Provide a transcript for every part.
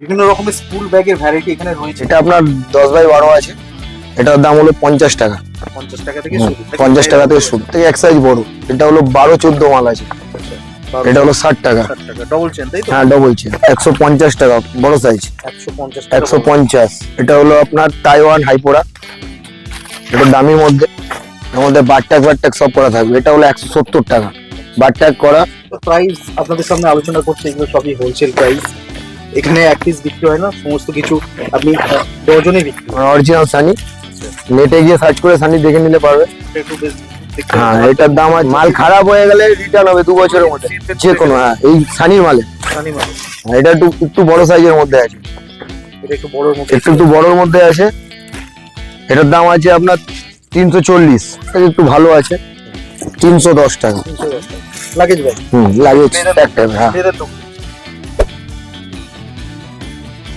বিভিন্ন রকমের স্কুল ব্যাগের ভ্যারাইটি এখানে রয়েছে। এটা আপনার 10x12 আছে, এটার দাম হলো 50 টাকা। 50 টাকা থেকে শুরু। 50 টাকা থেকে শুরু, থেকে এক সাইজ বড়, এটা হলো 12-14 মাল আছে, এটা হলো 60 টাকা। 60 টাকা ডবল চেন, তাই তো? হ্যাঁ ডবল চেন। 150 টাকা বড় সাইজ। 150 টাকা। 150। এটা হলো আপনার তাইওয়ান হাইপোরা, এটা দামির মধ্যে, এর মধ্যে বারট্যাগ সব করা থাকবে। এটা হলো 170 টাকা বারট্যাগ করা। প্রাইস আপনাদের সামনে আলোচনা করছি, এগুলো সবই হোলসেল প্রাইস। এখানে এক পিস বিক্রি হয় না, সমস্ত কিছু আপনি ডজনে বিক্রি হয়। অরিজিনাল সানি, নেটে গিয়ে সার্চ করে সানি দেখে নিলে পারবে। এটা একটু বেশ দেখতে হ্যাঁ ভালো। এটার দাম আছে, মাল খারাপ হয়ে গেলে রিটার্ন হবে 2 বছরের মধ্যে যে কোনো। হ্যাঁ এই সানির মালে। জানি মানে এটা একটু বড় সাইজের মধ্যে আছে, এটা একটু বড়র মধ্যে। একটু বড়র মধ্যে আছে। এটার দাম আছে আপনার 340, একটু ভালো আছে 310 টাকা। 310 টাকা লাগেজ ব্যাগ। লাগেজ একটা। হ্যাঁ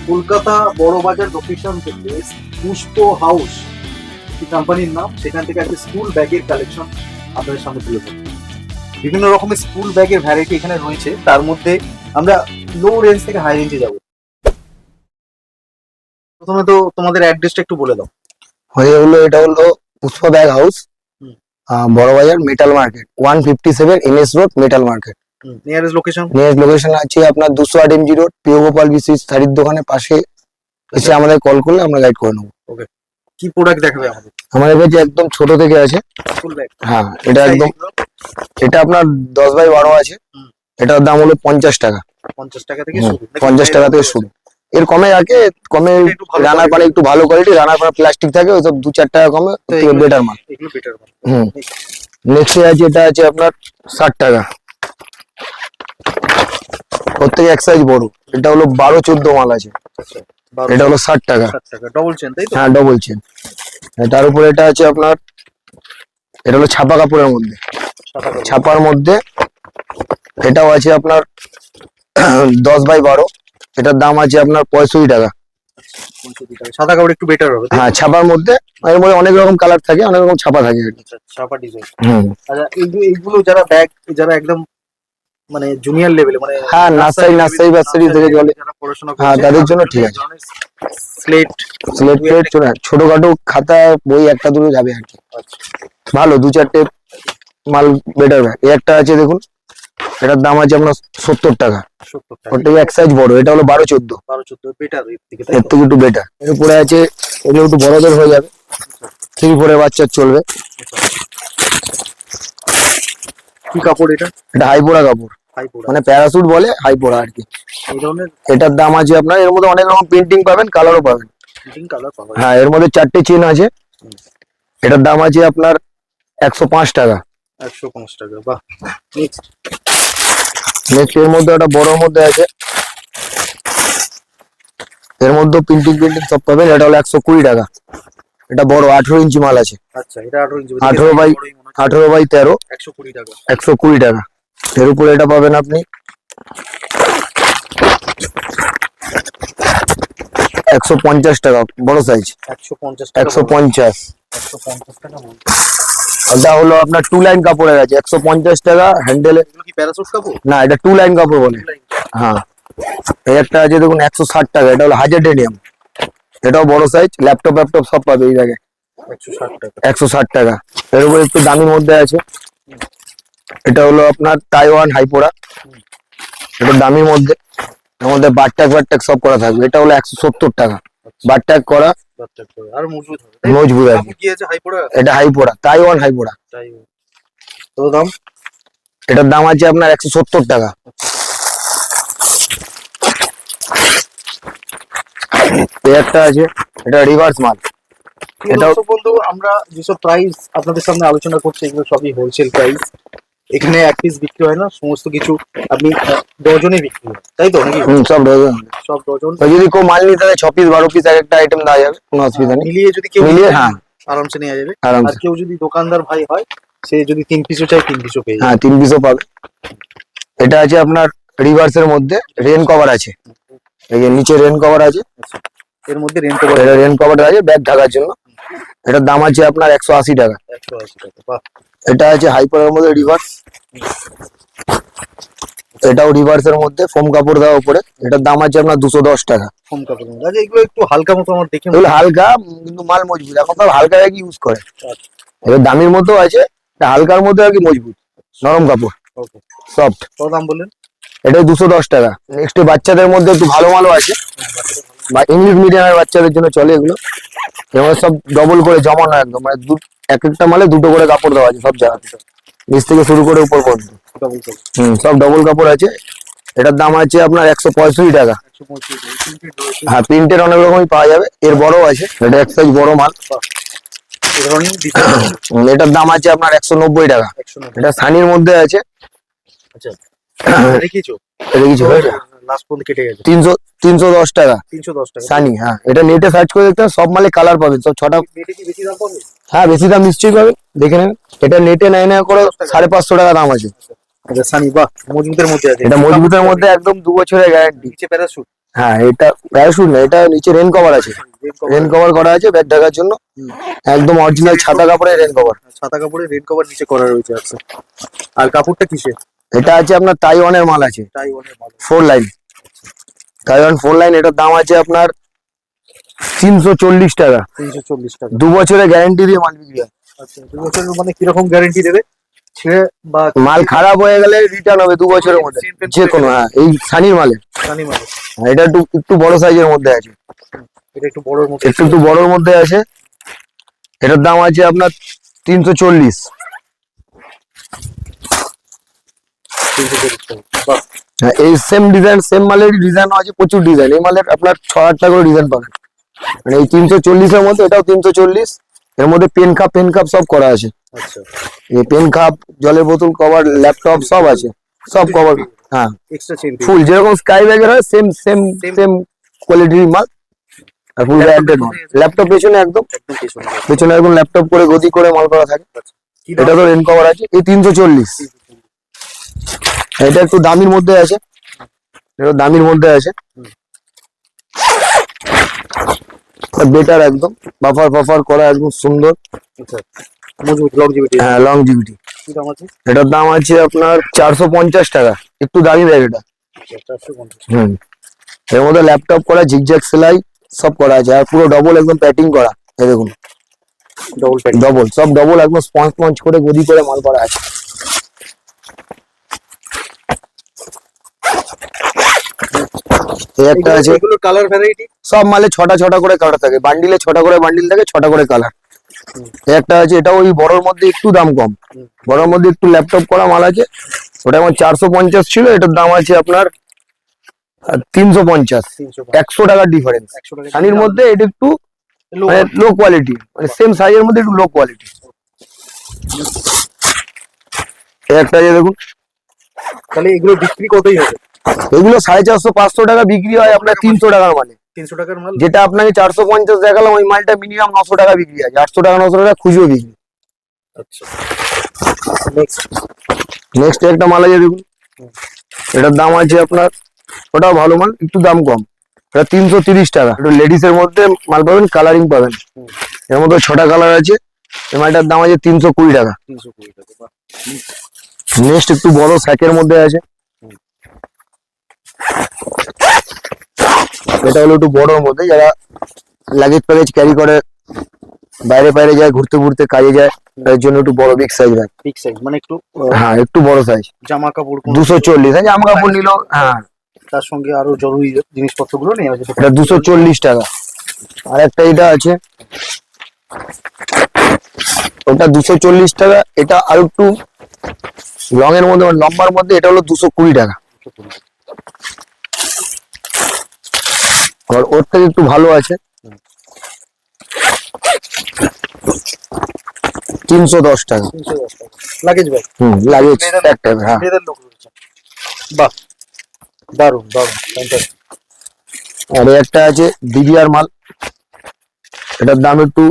কলকাতা বড় বাজার লোকেশন থেকে পুষ্প হাউস কোম্পানির নাম, সেখান থেকে একটা স্কুল ব্যাগের কালেকশন আপনাদের সামনে তুলে ধরবো। বিভিন্ন রকমের স্কুল ব্যাগের ভ্যারাইটি এখানে রয়েছে, তার মধ্যে আমরা লো রেঞ্জ থেকে হাই রেঞ্জে যাব। প্রথমে তো তোমাদের অ্যাড্রেসটা একটু বলে দাও। হয়ে হলো, এটা হলো পুষ্পা ব্যাগ হাউস, হুম। বড় বাজার metal market, 157 NS road metal market. Nearest location nearest location আছে আপনার 208 MG রোড, পিও গোপাল বিসিস শাড়ির দোকানের পাশে। এসে আমাদের কল করলে আমরা গাইড করে নেবো। কি প্রোডাক্ট দেখাবে আমাদের? আমাদের কাছে একদম ছোট থেকে আছে। School bag. হ্যাঁ এটা একদম, এটা আপনার 10x12 আছে, হুম। এটার দাম হলো 50 টাকা। 50 টাকা থেকে শুরু। 50 টাকা থেকে শুরু। এর কমে আছে, কমে একটু ভালো রানার পারে একটু ভালো কোয়ালিটি, রানার পারে প্লাস্টিক থাকে, ওই সব 2-4 টাকা কমে, তো এগুলো- বেটার মাল। এগুলো বেটার মাল। নেক্সট আছে, এটা আছে আপনার 60 টাকা, প্রত্যেকে এক সাইজ বড়। এটা হলো 12-14 মাল আছে, আচ্ছা, এটা হলো 60 টাকা। 60 টাকা ডবল চেন, তাই তো? হ্যাঁ ডবল চেন। তার উপরে এটা আছে আপনার, এটা হলো ছাপা কাপড়ের মধ্যে, ছাপার মধ্যে। এটাও আছে আপনার 10x12, এটার দাম আছে আপনার 65 টাকা। 65 টাকা। সাদা কাপড় একটু বেটার হবে, তাই তো? হ্যাঁ ছাপার মধ্যে, এর মধ্যে অনেক রকম কালার থাকে, অনেক রকম ছাপা থাকে। আচ্ছা, ছাপা ডিজাইন। আচ্ছা, এইগুলো যারা ব্যাগ, যারা একদম মানে জুনিয়র লেভেলে, মানে হ্যাঁ নার্সারি বার্সারি থেকে চলে, যারা পড়াশোনা হ্যাঁ করছে, তাদের জন্য ঠিক আছে। স্লেট। স্লেট প্লেট ছোটখাটো খাতা বই একটা দুটো যাবে আর কি। আচ্ছা, ভালো 2-4টে মাল বেটার ব্যাগ। এই একটা আছে দেখুন, এটার দাম আছে আপনার 70 টাকা। 70 টাকা। ওটা এক সাইজ বড়, এটা হলো 12-14, 12-14 বেটার এর থেকে, এর তাই তো? থেকে একটু বেটার। এরপরে আছে, এগুলো একটু বড়দের হয়ে যাবে, 3-4 বাচ্চার চলবে। কি কাপড় এটা? এটা হাইপোড়া কাপড়, হাই পোড়া। মানে প্যারাসুট বলে, হাইপোড়া আর কি। এই ধরনের এটার দাম আছে আপনার, এর মধ্যে অনেক রকম প্রিন্টিং পাবেন, কালারও পাবেন। ফিটিং কালার পাওয়া যায়। হ্যাঁ এর মধ্যে 4টে চেন আছে, এটার দাম আছে আপনার 105 টাকা। 105 টাকা। বাহ। নেক্সট। নেক্সট এর মধ্যে একটা বড়র মধ্যে আছে, এর মধ্যে প্রিন্টিং সব পাবেন। এটা হলো 120 টাকা, এটা বড় 18 ইঞ্চি মাল আছে। আচ্ছা, এটা 18 ইঞ্চি। 18x13, 120 টাকা। 120 টাকা। এর উপরে এটা পাবেন আপনি 150 টাকা, বড় সাইজ 150 টাকা। 150। 150 টাকা বল। এটা হলো আপনার 2 লাইন কাপড়ের আছে, 150 টাকা হ্যান্ডেলে। এগুলো কি প্যারাসুট কাপড়? না এটা 2 লাইন কাপড় বলে। হ্যাঁ এই একটা আছে দেখুন 160 টাকা, এটা হলো হাজারডেনিয়াম, এটাও বড় সাইজ, ল্যাপটপ সব পাবে এই জায়গায়। 160 টাকা। 160 টাকা। এর উপরে একটু দামির মধ্যে আছে, এটা হলো আপনার তাইওয়ান হাইপোরা, এটা দামির মধ্যে, এর মধ্যে বারট্যাগ সব করা থাকবে। এটা হলো 170 টাকা বারট্যাগ করা, আর মজবুত হবে। মজবুত আর কি। কি আছে হাই পোড়া? এটা হাইপোরা, তাইওয়ান হাইপোরা। তাই তো দাম? এটার দাম আছে আপনার 170 টাকা। এই একটা আছে, এটা রিভার্স মাল। এটাও দর্শক বন্ধু, আমরা যেসব প্রাইস আপনাদের সামনে আলোচনা করছি, এগুলো সবই হোলসেল প্রাইস। এখানে এক পিস বিক্রি হয় না, সমস্ত কিছু আপনি ডজনে বিক্রি হয়, তাই তো? নাকি সব ডজন। সব ডজন যদি কেউ মাল নিতে হয় 6 পিস 12 পিস এক একটা আইটেম দেওয়া যাবে, কোনো অসুবিধা নেই। মিলিয়ে যদি কেউ মিলিয়ে নিতে হ্যাঁ আরামসে নেওয়া যাবে। আরামসে। আর কেউ যদি দোকানদার ভাই হয়, সে যদি 3 পিসও চাই 3 পিসও পেয়ে যাবে। হ্যাঁ 3 পিসও পাবে। এটা আছে আপনার রিভার্সের মধ্যে, রেন কভার আছে, এই যে নিচে রেন কভার আছে, এর মধ্যে রেন্ট এটা রেন কভার আছে ব্যাগ ঢাকার জন্য। এটার দাম আছে আপনার 180 টাকা। 180 টাকা। বাহ। এটা আছে হাইপারের মধ্যে রিভার্স, এটাও রিভার্সের মধ্যে ফোম কাপড় দেওয়া উপরে, এটার দাম আছে আপনার 210 টাকা। ফোম কাপড়, আচ্ছা এগুলো একটু হালকা মতো আমার দেখে এগুলো হালকা কিন্তু মাল মজবুত, এখন তো হালকা ব্যাগ ইউজ করে। এবার দামির মধ্যেও আছে, এটা হালকার মধ্যে আর কি মজবুত, নরম কাপড়, ওকে, সফট। কত দাম বললেন? এটা 210 টাকা। নেক্সট বাচ্চাদের মধ্যে একটু ভালো মালও আছে, বা ইংলিশ মিডিয়ামের বাচ্চাদের জন্য চলে এগুলো। এবার সব ডবল করে জমানো একদম, মানে এক একটা মালে দুটো করে কাপড় দেওয়া আছে সব জায়গাতে, নিচ থেকে শুরু করে উপর পর্যন্ত। ডবল কাপড়, সব ডবল কাপড় আছে। এটার দাম আছে আপনার 165 টাকা। 135 হ্যাঁ, প্রিন্টের অনেক রকমই পাওয়া যাবে, এর বড় আছে, এটা এক সাইজ বড় মাল। এই ধরনের ডিজাইন এটার দাম আছে আপনার 190 টাকা। 190। এটা সানির মধ্যে আছে। আচ্ছা, দেখিছো এটা কিছু হয়েছে লাস্ট পর্যন্ত কেটে গেছে। 310 টাকা 310 টাকা সানি। হ্যাঁ, এটা নেটে সার্চ করে দেখতে হবে, সব মালে কালার পাবেন, সব ছটা। নেটে কি বেশি দাম পাবে? হ্যাঁ, বেশি দাম নিশ্চয়ই পাবেন, দেখে নেবেন। এটা নেটে নেয় না করে 550 টাকা দাম আছে। আচ্ছা সানি, বাহ, মজবুতের মধ্যে আছে। এটা মজবুতের মধ্যে একদম 2 বছরের গ্যারান্টি। নিচে প্যারাশুট, হ্যাঁ, এটা প্যারাশুট না, এটা নিচে রেন কভার আছে, রেন কভার করা আছে ব্যাগ ঢাকার জন্য, একদম অরিজিনাল ছাতা কাপড়ের রেন কভার। ছাতা কাপড়ে রেড কভার নিচে করা রয়েছে। আচ্ছা, আর কাপড়টা কিসে? এটা আছে আপনার তাইওয়ানের মাল আছে, টাইওয়ানের মাল। 4 লাইন, তাইওয়ান 4 লাইন। এটার দাম আছে আপনার 340 টাকা। 340 টাকা। 2 বছরের গ্যারান্টি দিয়ে মাল বিক্রি হয়। আচ্ছা, 2 বছরের মানে কিরকম গ্যারান্টি দেবে? ছেড়ে বা মাল খারাপ হয়ে গেলে রিটার্ন হবে 2 বছরের মধ্যে, যে কোনো। হ্যাঁ, এই সানির মালে। সানি মাল। এটা একটু একটু বড় সাইজের মধ্যে আছে, এটা একটু বড়র মধ্যে। একটু একটু বড়র মধ্যে আছে। এটার দাম আছে আপনার 340। 340 টাকা, বাহ। হ্যাঁ, এই সেম ডিজাইন, সেম মালের ডিজাইন আছে, প্রচুর ডিজাইন। এই মালের আপনার 6-8টা করে ডিজাইন পাবেন। মানে এই 340 এর মধ্যে এটাও 340। এর মধ্যে পেন কাপ সব করা আছে। আচ্ছা, এই পেন কাপ, জলের বোতল কভার, ল্যাপটপ সব আছে, সব কভার। হ্যাঁ, এক্সট্রা চেন ফুল যেরকম স্কাই ব্যাগের হয় সেম সেম সেম কোয়ালিটির মাল, আর ফুল ব্র্যান্ডেড মাল। ল্যাপটপ পেছনে একদম, একদম পেছনে। পেছনে একদম ল্যাপটপ করে গদি করে মাল করা থাকে। কি দাম? এটা তো রেন কভার আছে, এই 340। এটা একটু দামির মধ্যে আছে, এটা দামির মধ্যে আছে, বেটার একদম, বাফার করা একদম সুন্দর। আচ্ছা, মজবুত লংজিভিটি। হ্যাঁ, লংজিভিটি। কি দাম আছে? এটার দাম আছে আপনার 450 টাকা। একটু দামি ব্যাগ এটা। 450। এর মধ্যে ল্যাপটপ করা, জিগজ্যাগ সেলাই সব করা আছে, আর পুরো ডবল একদম প্যাকিং করা। এই দেখুন, ডবল প্যাক। ডবল, সব ডবল একদম স্পঞ্জ করে গদি করে মাল করা আছে। এই একটা আছে, এগুলোর কালার ভ্যারাইটি? সব মালে 6টা করে কালার থাকে, বান্ডিলে 6টা করে বান্ডিল থাকে, 6টা করে কালার। এই একটা আছে, এটা ওই বড়র মধ্যে একটু দাম কম, বড়র মধ্যে একটু ল্যাপটপ করা মাল আছে। ওটা আমার 450 ছিল, এটার দাম আছে আপনার 350। 100 টাকার ডিফারেন্স। 100 টাকা। সানির মধ্যে এটা একটু মানে লো কোয়ালিটি, মানে সেম সাইজের মধ্যে একটু লো কোয়ালিটি। এই একটা আছে দেখুন, তাহলে এগুলো বিক্রি কতই হবে? এগুলো 450-500 টাকা বিক্রি হয় আপনার 300 টাকার মালে। 300 টাকার মাল। যেটা আপনাকে 450 দেখালাম, ওই মালটা মিনিমাম 900 টাকা বিক্রি হয়, 800 টাকা 900 টাকা খুচরো বিক্রি। আচ্ছা, নেক্সট। নেক্সট একটা মাল আছে দেখুন, এটার দাম আছে আপনার, ওটাও ভালো মাল, একটু দাম কম, এটা 330 টাকা। একটু লেডিস এর মধ্যে মাল পাবেন, কালারিং পাবেন। এর মধ্যে 6টা কালার আছে। এই মালটার দাম আছে 320 টাকা। 320 টাকা, বাহ। নেক্সট একটু বড় স্যাকের মধ্যে আছে, এটা হলো একটু বড়র মধ্যে, যারা লাগেজ প্যাকেজ ক্যারি করে, বাইরে যায়, ঘুরতে কাজে যায়, তার জন্য একটু বড় big size bag. Big size মানে একটু হ্যাঁ, একটু বড় সাইজ। জামা কাপড় 240। হ্যাঁ, জামা কাপড় নিল। হ্যাঁ, তার সঙ্গে আরো জরুরি জিনিসপত্রগুলো নেওয়া যেতে পারে। এটা 240 টাকা। আর একটা এটা আছে, ওটা 240 টাকা। এটা আর একটু লং এর মধ্যে, লম্বার মধ্যে, এটা হলো 220 টাকা। আর ওর থেকে একটু ভালো আছে, 310 টাকা। 310 টাকা লাগেজ ব্যাগ। লাগেজ একটা। হ্যাঁ, লেদার লোক রয়েছে, বাহ, দারুন দারুন, ফ্যান্টাস্টিক। আর এই একটা আছে ডিডিআর মাল, এটার দাম একটু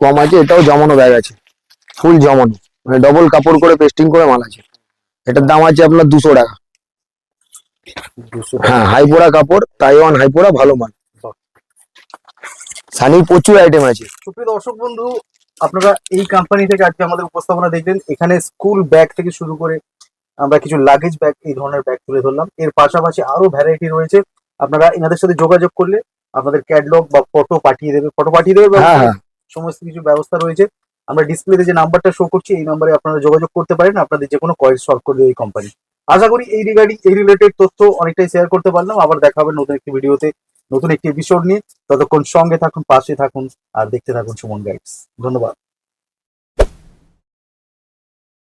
কম আছে, এটাও জমানো ব্যাগ আছে, ফুল জমানো, মানে ডবল কাপড় করে পেস্টিং করে মাল আছে। এটার দাম আছে আপনার 200 টাকা। 200 হ্যাঁ, হাইপোড়া কাপড়, তাইওয়ান হাইপোড়া, ভালো মাল। সানির প্রচুর আইটেম আছে। সুপ্রিয় দর্শক বন্ধু, আপনারা এই কোম্পানি থেকে আজকে আমাদের উপস্থাপনা দেখলেন। এখানে স্কুল ব্যাগ থেকে শুরু করে আমরা কিছু লাগেজ ব্যাগ, এই ধরনের ব্যাগ তুলে ধরলাম। এর পাশাপাশি আরো ভ্যারাইটি রয়েছে, আপনারা এনাদের সাথে যোগাযোগ করলে আপনাদের ক্যাটলগ বা ফটো পাঠিয়ে দেবে, হ্যাঁ হ্যাঁ সমস্ত কিছু ব্যবস্থা রয়েছে। আমরা ডিসপ্লেতে যে নাম্বারটা শো করছি এই নাম্বারে আপনারা যোগাযোগ করতে পারেন, আপনাদের যে কোনো কোয়ারি সলভ করে দেবে এই কোম্পানি। আশা করি এই রিলেটেড তথ্য অনেকটাই শেয়ার করতে পারলাম। আবার দেখা হবে নতুন একটি ভিডিওতে, নতুন একটি এপিসোড নিয়ে। ততক্ষণ সঙ্গে থাকুন, পাশে থাকুন, আর দেখতে থাকুন সুমন গাইডস। ধন্যবাদ।